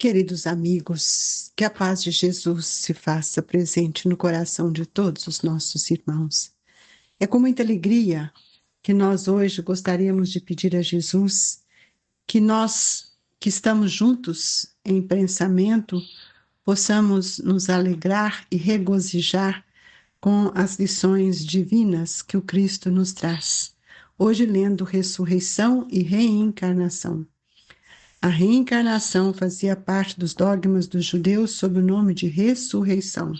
Queridos amigos, que a paz de Jesus se faça presente no coração de todos os nossos irmãos. É com muita alegria que nós hoje gostaríamos de pedir a Jesus que nós, que estamos juntos em pensamento, possamos nos alegrar e regozijar com as lições divinas que o Cristo nos traz. Hoje lendo ressurreição e reencarnação. A reencarnação fazia parte dos dogmas dos judeus sob o nome de ressurreição.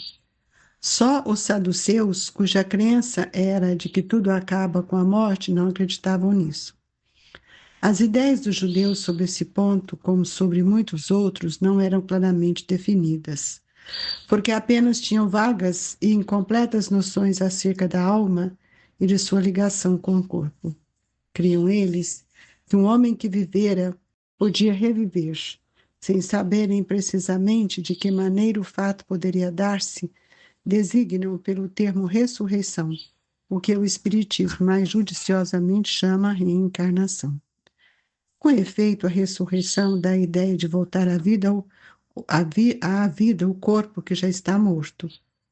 Só os saduceus, cuja crença era de que tudo acaba com a morte, não acreditavam nisso. As ideias dos judeus sobre esse ponto, como sobre muitos outros, não eram claramente definidas, porque apenas tinham vagas e incompletas noções acerca da alma e de sua ligação com o corpo. Criam eles que um homem que vivera podia reviver, sem saberem precisamente de que maneira o fato poderia dar-se, designam pelo termo ressurreição, o que o Espiritismo mais judiciosamente chama reencarnação. Com efeito, a ressurreição dá a ideia de voltar à vida, à vida o corpo que já está morto,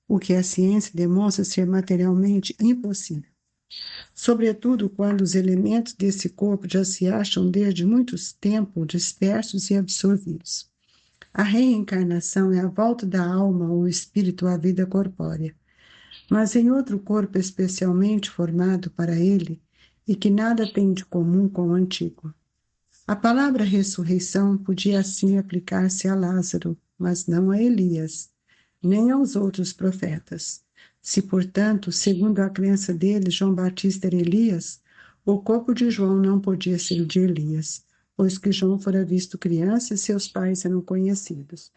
o que a ciência demonstra ser materialmente impossível. Sobretudo quando os elementos desse corpo já se acham desde muito tempo dispersos e absorvidos. A reencarnação é a volta da alma ou espírito à vida corpórea, mas em outro corpo especialmente formado para ele e que nada tem de comum com o antigo. A palavra ressurreição podia assim aplicar-se a Lázaro, mas não a Elias, nem aos outros profetas. Se, portanto, segundo a crença deles, João Batista era Elias, o corpo de João não podia ser o de Elias, pois que João fora visto criança e seus pais eram conhecidos.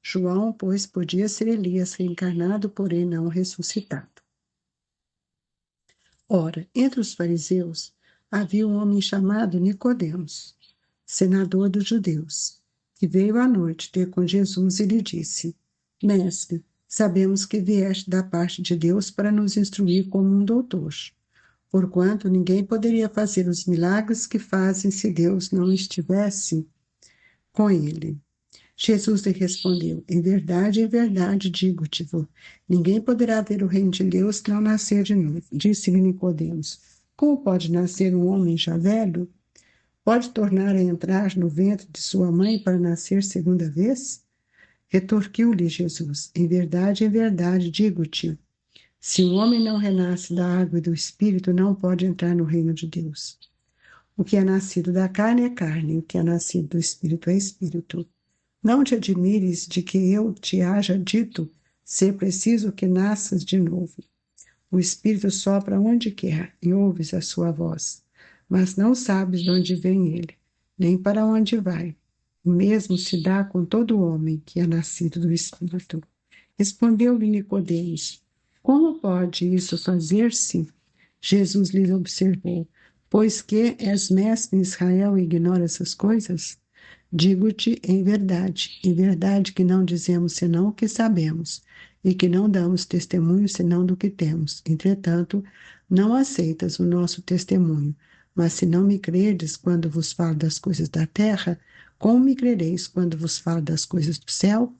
João, pois, podia ser Elias reencarnado, porém não ressuscitado. Ora, entre os fariseus havia um homem chamado Nicodemos, senador dos judeus, que veio à noite ter com Jesus e lhe disse: Mestre, sabemos que vieste da parte de Deus para nos instruir como um doutor, porquanto ninguém poderia fazer os milagres que fazem se Deus não estivesse com ele. Jesus lhe respondeu: em verdade, digo-te, ninguém poderá ver o reino de Deus que não nascer de novo. Disse-lhe Nicodemos: como pode nascer um homem já velho? Pode tornar a entrar no ventre de sua mãe para nascer segunda vez? Retorquiu-lhe Jesus: em verdade, digo-te, se o homem não renasce da água e do Espírito, não pode entrar no reino de Deus. O que é nascido da carne é carne, o que é nascido do Espírito é Espírito. Não te admires de que eu te haja dito ser preciso que nasças de novo. O Espírito sopra onde quer e ouves a sua voz, mas não sabes de onde vem ele, nem para onde vai. O mesmo se dá com todo homem que é nascido do Espírito. Respondeu-lhe Nicodemos: como pode isso fazer-se? Jesus lhe observou: pois que és mestre em Israel e ignora essas coisas? Digo-te em verdade que não dizemos senão o que sabemos, e que não damos testemunho senão do que temos. Entretanto, não aceitas o nosso testemunho. Mas se não me credes quando vos falo das coisas da terra, como me crereis quando vos falo das coisas do céu?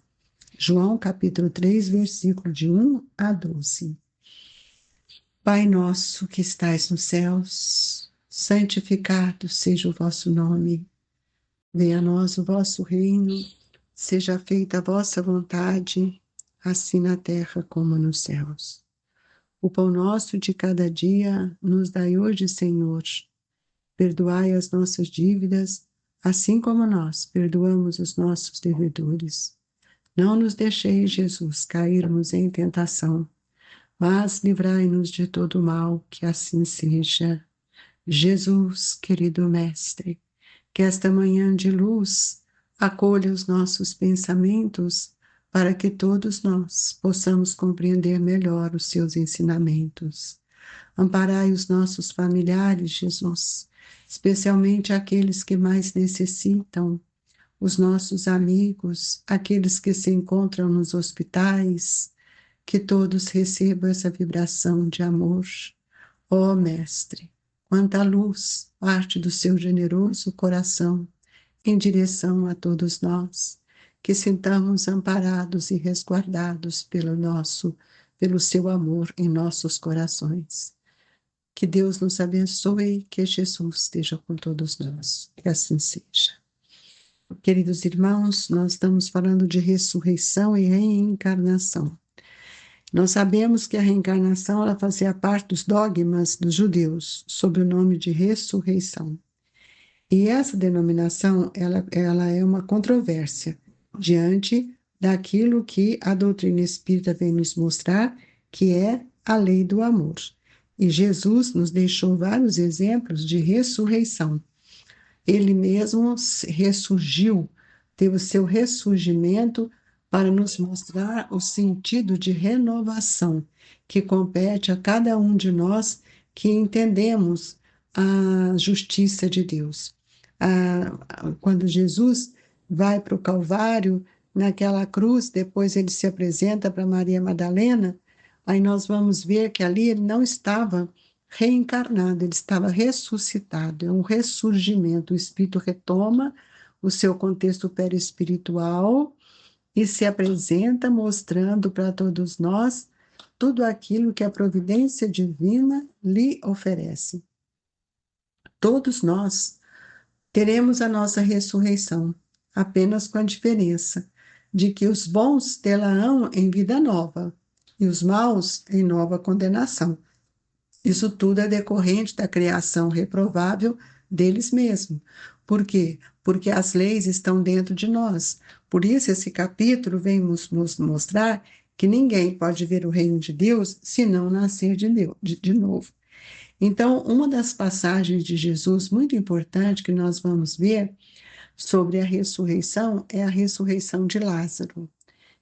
João capítulo 3, versículo de 1 a 12. Pai nosso que estais nos céus, santificado seja o vosso nome. Venha a nós o vosso reino, seja feita a vossa vontade, assim na terra como nos céus. O pão nosso de cada dia nos dai hoje, Senhor. Perdoai as nossas dívidas, assim como nós perdoamos os nossos devedores. Não nos deixeis, Jesus, cairmos em tentação, mas livrai-nos de todo mal, que assim seja. Jesus, querido Mestre, que esta manhã de luz acolha os nossos pensamentos para que todos nós possamos compreender melhor os seus ensinamentos. Amparai os nossos familiares, Jesus, especialmente aqueles que mais necessitam, os nossos amigos, aqueles que se encontram nos hospitais, que todos recebam essa vibração de amor. Ó Mestre, quanta luz parte do seu generoso coração em direção a todos nós, que sintamos amparados e resguardados pelo seu amor em nossos corações. Que Deus nos abençoe, que Jesus esteja com todos nós. Que assim seja. Queridos irmãos, nós estamos falando de ressurreição e reencarnação. Nós sabemos que a reencarnação ela fazia parte dos dogmas dos judeus, sob o nome de ressurreição. E essa denominação ela é uma controvérsia diante daquilo que a doutrina espírita vem nos mostrar, que é a lei do amor. E Jesus nos deixou vários exemplos de ressurreição. Ele mesmo ressurgiu, teve o seu ressurgimento para nos mostrar o sentido de renovação que compete a cada um de nós que entendemos a justiça de Deus. Quando Jesus vai para o Calvário, naquela cruz, depois ele se apresenta para Maria Madalena, aí nós vamos ver que ali ele não estava reencarnado, ele estava ressuscitado, é um ressurgimento. O espírito retoma o seu contexto perispiritual e se apresenta mostrando para todos nós tudo aquilo que a providência divina lhe oferece. Todos nós teremos a nossa ressurreição, apenas com a diferença de que os bons tê-la-ão em vida nova e os maus em nova condenação. Isso tudo é decorrente da criação reprovável deles mesmos. Por quê? Porque as leis estão dentro de nós. Por isso, esse capítulo vem nos mostrar que ninguém pode ver o reino de Deus se não nascer de novo. Então, uma das passagens de Jesus muito importante que nós vamos ver sobre a ressurreição é a ressurreição de Lázaro,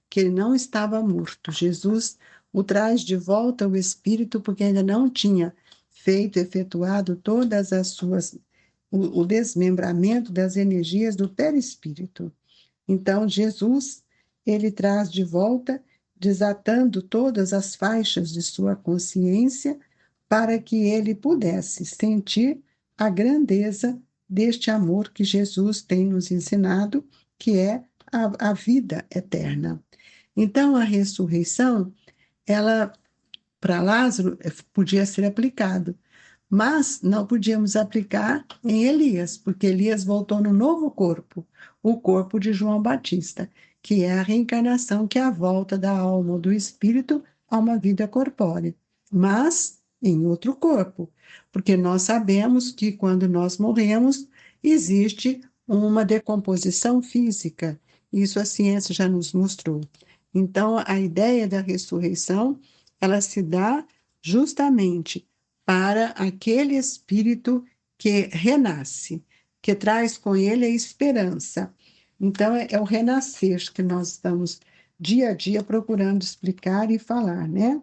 que ele não estava morto. Jesus o traz de volta ao espírito porque ainda não tinha efetuado todas as suas, o desmembramento das energias do perispírito. Então, Jesus, ele traz de volta, desatando todas as faixas de sua consciência, para que ele pudesse sentir a grandeza deste amor que Jesus tem nos ensinado, que é a vida eterna. Então, a ressurreição, ela, para Lázaro, podia ser aplicado, mas não podíamos aplicar em Elias, porque Elias voltou no novo corpo, o corpo de João Batista, que é a reencarnação, que é a volta da alma ou do espírito a uma vida corpórea. Mas em outro corpo, porque nós sabemos que quando nós morremos, existe uma decomposição física. Isso a ciência já nos mostrou. Então, a ideia da ressurreição, ela se dá justamente para aquele espírito que renasce, que traz com ele a esperança. Então, é o renascer que nós estamos dia a dia procurando explicar e falar, né?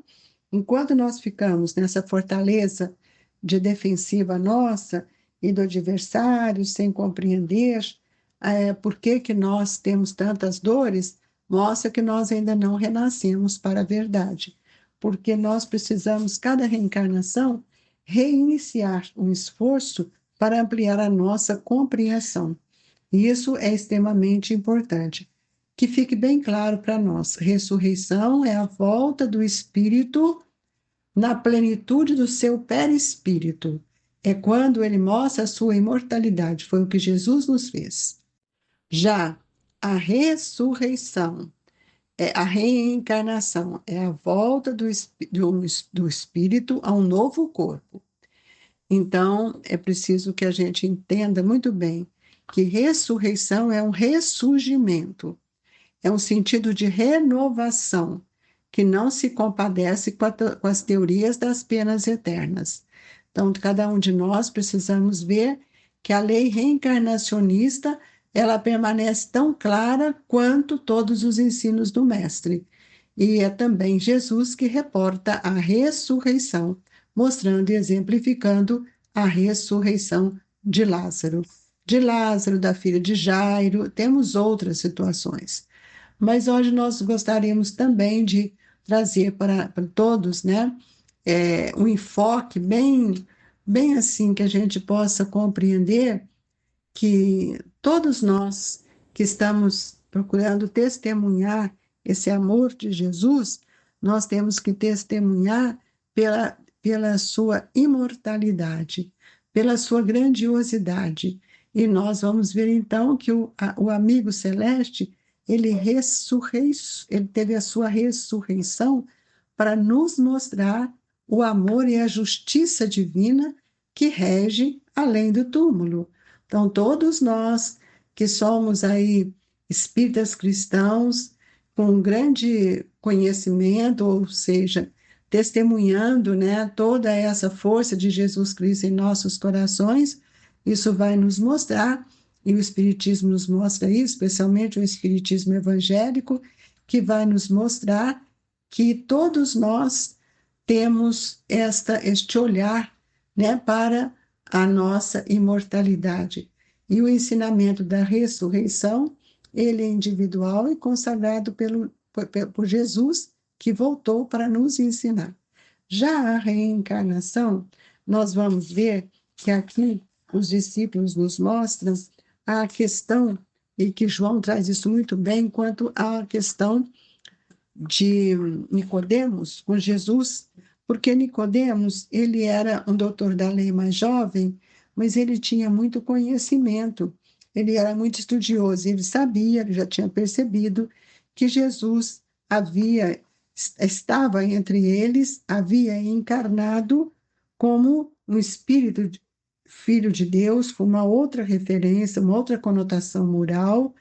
Enquanto nós ficamos nessa fortaleza de defensiva nossa e do adversário, sem compreender por que nós temos tantas dores, mostra que nós ainda não renascemos para a verdade, porque nós precisamos, cada reencarnação, reiniciar um esforço para ampliar a nossa compreensão. E isso é extremamente importante. Que fique bem claro para nós, ressurreição é a volta do espírito na plenitude do seu perispírito. É quando ele mostra a sua imortalidade, foi o que Jesus nos fez. Já a ressurreição, a reencarnação, é a volta do espírito a um novo corpo. Então, é preciso que a gente entenda muito bem que ressurreição é um ressurgimento, é um sentido de renovação, que não se compadece com as teorias das penas eternas. Então, cada um de nós precisamos ver que a lei reencarnacionista, ela permanece tão clara quanto todos os ensinos do Mestre. E é também Jesus que reporta a ressurreição, mostrando e exemplificando a ressurreição de Lázaro. De Lázaro, da filha de Jairo, temos outras situações. Mas hoje nós gostaríamos também de trazer para todos, né, um enfoque bem assim, que a gente possa compreender que todos nós que estamos procurando testemunhar esse amor de Jesus, nós temos que testemunhar pela sua imortalidade, pela sua grandiosidade. E nós vamos ver então que o amigo celeste, ele teve a sua ressurreição para nos mostrar o amor e a justiça divina que rege além do túmulo. Então, todos nós que somos aí espíritas cristãos, com um grande conhecimento, ou seja, testemunhando, né, toda essa força de Jesus Cristo em nossos corações, isso vai nos mostrar, e o Espiritismo nos mostra isso, especialmente o Espiritismo evangélico, que vai nos mostrar que todos nós temos este olhar, né, para a nossa imortalidade. E o ensinamento da ressurreição, ele é individual e consagrado por Jesus, que voltou para nos ensinar. Já a reencarnação, nós vamos ver que aqui os discípulos nos mostram a questão, e que João traz isso muito bem, quanto à questão de Nicodemos com Jesus, porque Nicodemos, ele era um doutor da lei mais jovem, mas ele tinha muito conhecimento, ele era muito estudioso, ele sabia, ele já tinha percebido que Jesus estava entre eles, havia encarnado como um espírito filho de Deus, com uma outra referência, uma outra conotação moral,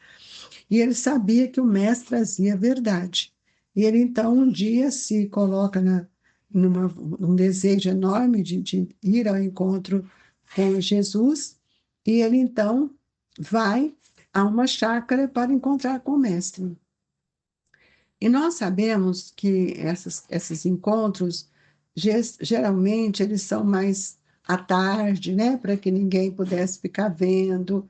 e ele sabia que o mestre trazia a verdade. E ele, então, um dia se coloca num desejo enorme de ir ao encontro com Jesus, e ele, então, vai a uma chácara para encontrar com o mestre. E nós sabemos que esses encontros, geralmente, eles são mais à tarde, né, para que ninguém pudesse ficar vendo.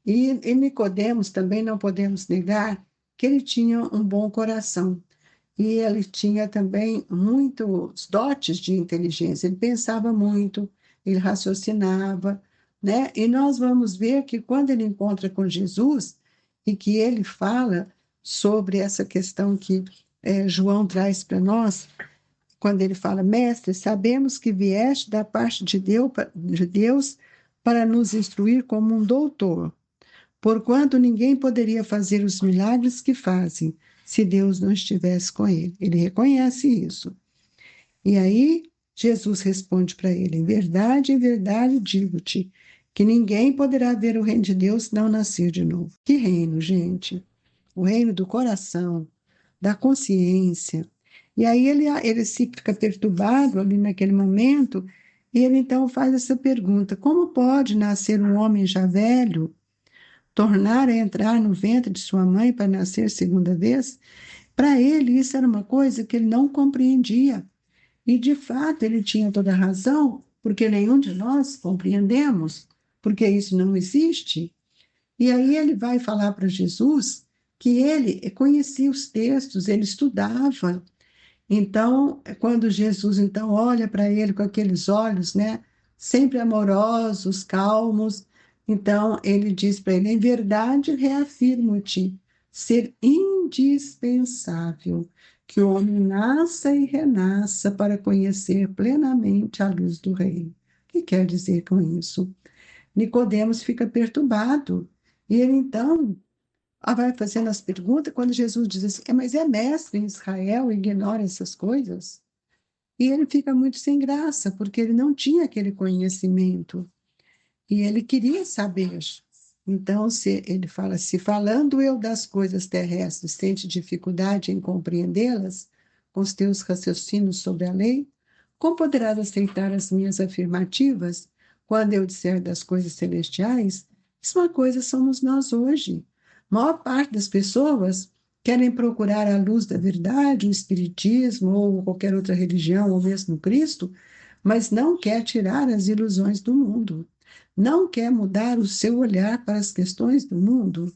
E Nicodemos também não podemos negar que ele tinha um bom coração. E ele tinha também muitos dotes de inteligência. Ele pensava muito, ele raciocinava, né? E nós vamos ver que quando ele encontra com Jesus e que ele fala sobre essa questão que João traz para nós, quando ele fala, mestre, sabemos que vieste da parte de Deus para nos instruir como um doutor, porquanto ninguém poderia fazer os milagres que fazem se Deus não estivesse com ele. Ele reconhece isso. E aí Jesus responde para ele: em verdade digo-te que ninguém poderá ver o reino de Deus se não nascer de novo. Que reino, gente? O reino do coração, da consciência. E aí ele se fica perturbado ali naquele momento, e ele então faz essa pergunta: como pode nascer um homem já velho, tornar a entrar no ventre de sua mãe para nascer segunda vez? Para ele, isso era uma coisa que ele não compreendia. E, de fato, ele tinha toda a razão, porque nenhum de nós compreendemos, porque isso não existe. E aí ele vai falar para Jesus que ele conhecia os textos, ele estudava. Então, quando Jesus então olha para ele com aqueles olhos, né, sempre amorosos, calmos, então ele diz para ele: em verdade, reafirmo-te ser indispensável que o homem nasça e renasça para conhecer plenamente a luz do reino. O que quer dizer com isso? Nicodemos fica perturbado e ele então vai fazendo as perguntas. Quando Jesus diz assim: mas é mestre em Israel, ignora essas coisas? E ele fica muito sem graça, porque ele não tinha aquele conhecimento. E ele queria saber. Então, ele fala: se falando eu das coisas terrestres, sente dificuldade em compreendê-las, com os teus raciocínios sobre a lei, como poderás aceitar as minhas afirmativas quando eu disser das coisas celestiais? Mesma coisa somos nós hoje. A maior parte das pessoas querem procurar a luz da verdade, o Espiritismo ou qualquer outra religião, ou mesmo Cristo, mas não quer tirar as ilusões do mundo, não quer mudar o seu olhar para as questões do mundo.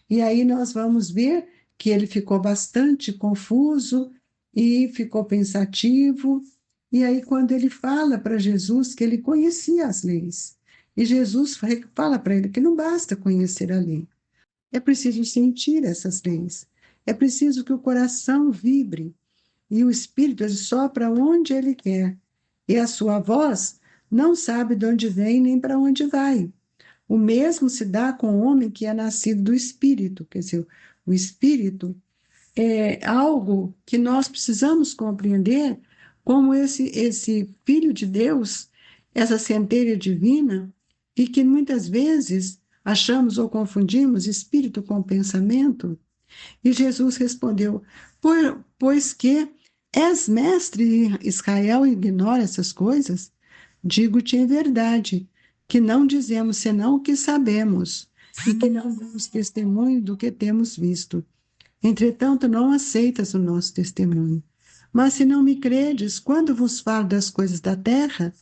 E aí nós vamos ver que ele ficou bastante confuso e ficou pensativo. E aí, quando ele fala para Jesus que ele conhecia as leis, e Jesus fala para ele que não basta conhecer a lei, É preciso sentir essas leis. É preciso que o coração vibre e o espírito ele sopra onde ele quer. E a sua voz não sabe de onde vem nem para onde vai. O mesmo se dá com o homem que é nascido do espírito. Quer dizer, o espírito é algo que nós precisamos compreender como esse Filho de Deus, essa centelha divina, e que muitas vezes achamos ou confundimos espírito com pensamento. E Jesus respondeu: pois que és mestre e Israel ignora essas coisas? Digo-te em verdade, que não dizemos senão o que sabemos, e que não damos testemunho do que temos visto. Entretanto, não aceitas o nosso testemunho. Mas se não me credes, quando vos falo das coisas da terra,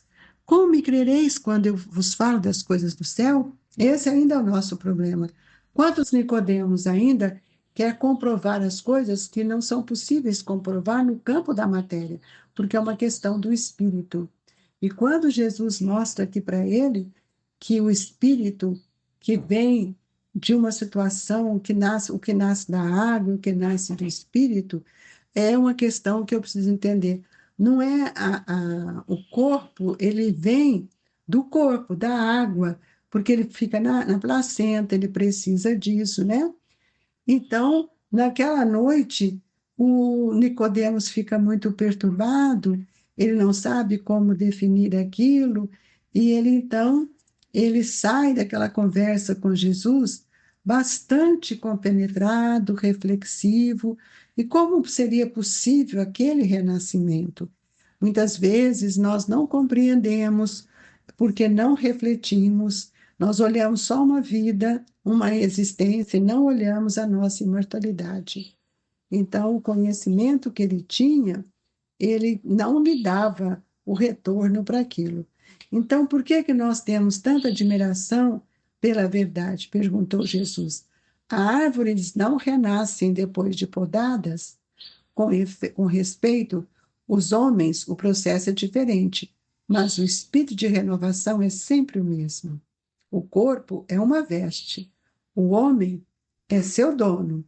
como me crereis quando eu vos falo das coisas do céu? Esse ainda é o nosso problema. Quantos Nicodemos ainda quer comprovar as coisas que não são possíveis comprovar no campo da matéria, porque é uma questão do espírito. E quando Jesus mostra aqui para ele que o espírito que vem de uma situação que nasce, o que nasce da água, o que nasce do espírito, é uma questão que eu preciso entender. Não é o corpo, ele vem do corpo, da água, porque ele fica na placenta, ele precisa disso, né? Então, naquela noite, o Nicodemos fica muito perturbado, ele não sabe como definir aquilo, e ele então, ele sai daquela conversa com Jesus bastante compenetrado, reflexivo, e como seria possível aquele renascimento? Muitas vezes nós não compreendemos porque não refletimos, nós olhamos só uma vida, uma existência, e não olhamos a nossa imortalidade. Então, o conhecimento que ele tinha, ele não lhe dava o retorno para aquilo. Então, por que que nós temos tanta admiração pela verdade? Perguntou Jesus. As árvores não renascem depois de podadas? Com respeito, os homens, o processo é diferente, mas o espírito de renovação é sempre o mesmo. O corpo é uma veste, o homem é seu dono.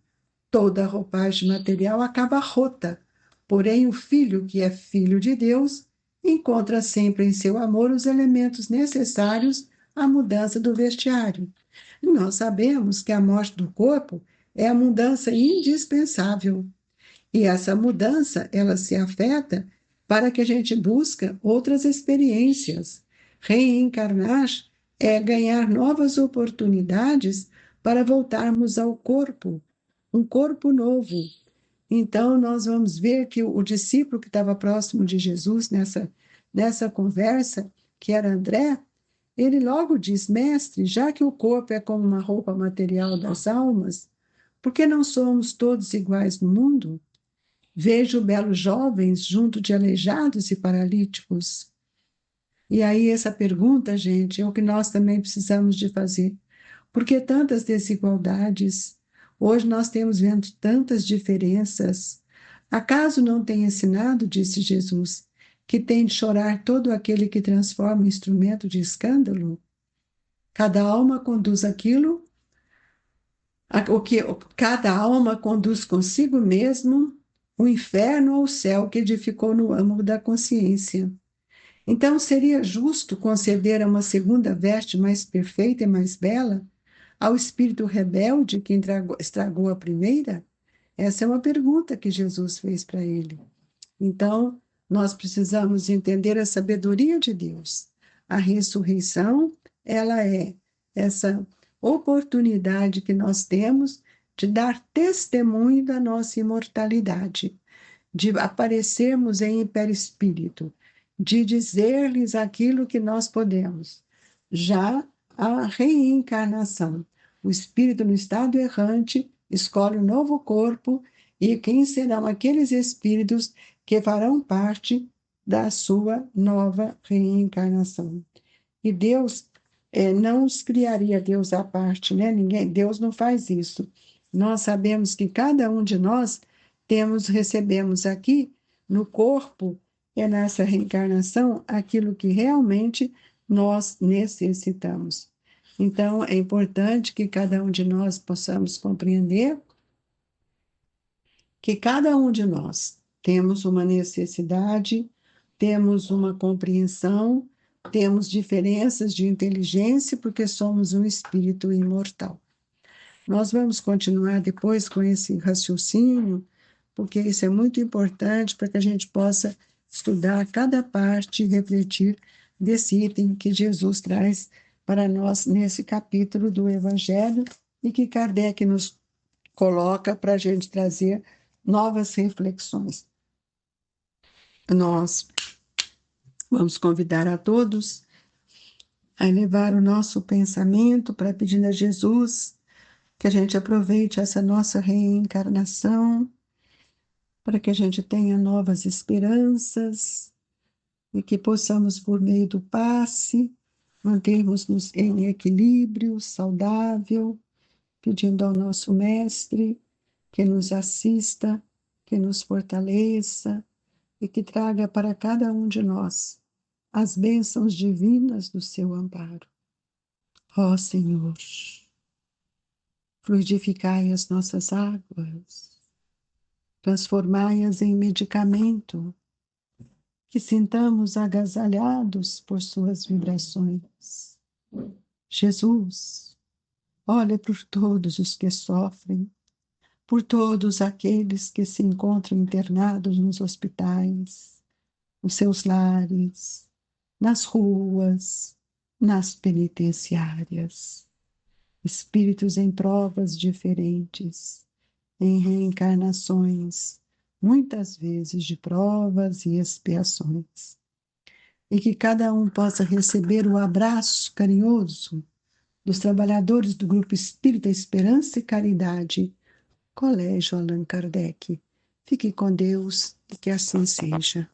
Toda a roupagem material acaba rota, porém o filho, que é filho de Deus, encontra sempre em seu amor os elementos necessários à mudança do vestiário. E nós sabemos que a morte do corpo é a mudança indispensável. E essa mudança, ela se afeta para que a gente busque outras experiências. Reencarnar é ganhar novas oportunidades para voltarmos ao corpo, um corpo novo. Então, nós vamos ver que o discípulo que estava próximo de Jesus nessa conversa, que era André, ele logo diz: Mestre, já que o corpo é como uma roupa material das almas, por que não somos todos iguais no mundo? Vejo belos jovens junto de aleijados e paralíticos. E aí, essa pergunta, gente, é o que nós também precisamos de fazer. Por que tantas desigualdades? Hoje nós temos vendo tantas diferenças. Acaso não tem ensinado, disse Jesus, que tem de chorar todo aquele que transforma instrumento de escândalo? Cada alma conduz aquilo, o que cada alma conduz consigo mesmo o inferno ou o céu que edificou no âmago da consciência. Então, seria justo conceder a uma segunda veste mais perfeita e mais bela ao espírito rebelde que estragou a primeira? Essa é uma pergunta que Jesus fez para ele. Então, nós precisamos entender a sabedoria de Deus. A ressurreição, ela é essa oportunidade que nós temos de dar testemunho da nossa imortalidade, de aparecermos em perispírito, de dizer-lhes aquilo que nós podemos. Já a reencarnação, o espírito no estado errante escolhe um novo corpo e quem serão aqueles espíritos que farão parte da sua nova reencarnação. E Deus não os criaria Deus à parte, né? Deus não faz isso. Nós sabemos que cada um de nós recebemos aqui no corpo, nessa reencarnação, aquilo que realmente nós necessitamos. Então, é importante que cada um de nós possamos compreender que cada um de nós temos uma necessidade, temos uma compreensão, temos diferenças de inteligência, porque somos um espírito imortal. Nós vamos continuar depois com esse raciocínio, porque isso é muito importante para que a gente possa estudar cada parte e refletir desse item que Jesus traz para nós nesse capítulo do Evangelho e que Kardec nos coloca para a gente trazer novas reflexões. Nós vamos convidar a todos a elevar o nosso pensamento para pedir a Jesus que a gente aproveite essa nossa reencarnação para que a gente tenha novas esperanças e que possamos, por meio do passe, mantermos-nos em equilíbrio saudável, pedindo ao nosso Mestre que nos assista, que nos fortaleça e que traga para cada um de nós as bênçãos divinas do seu amparo. Ó Senhor, fluidificai as nossas águas, transformai-as em medicamento, que sintamos agasalhados por suas vibrações. Jesus, olha por todos os que sofrem, por todos aqueles que se encontram internados nos hospitais, nos seus lares, nas ruas, nas penitenciárias. Espíritos em provas diferentes, em reencarnações, muitas vezes de provas e expiações. E que cada um possa receber o abraço carinhoso dos trabalhadores do Grupo Espírita Esperança e Caridade, Colégio Allan Kardec. Fique com Deus e que assim seja.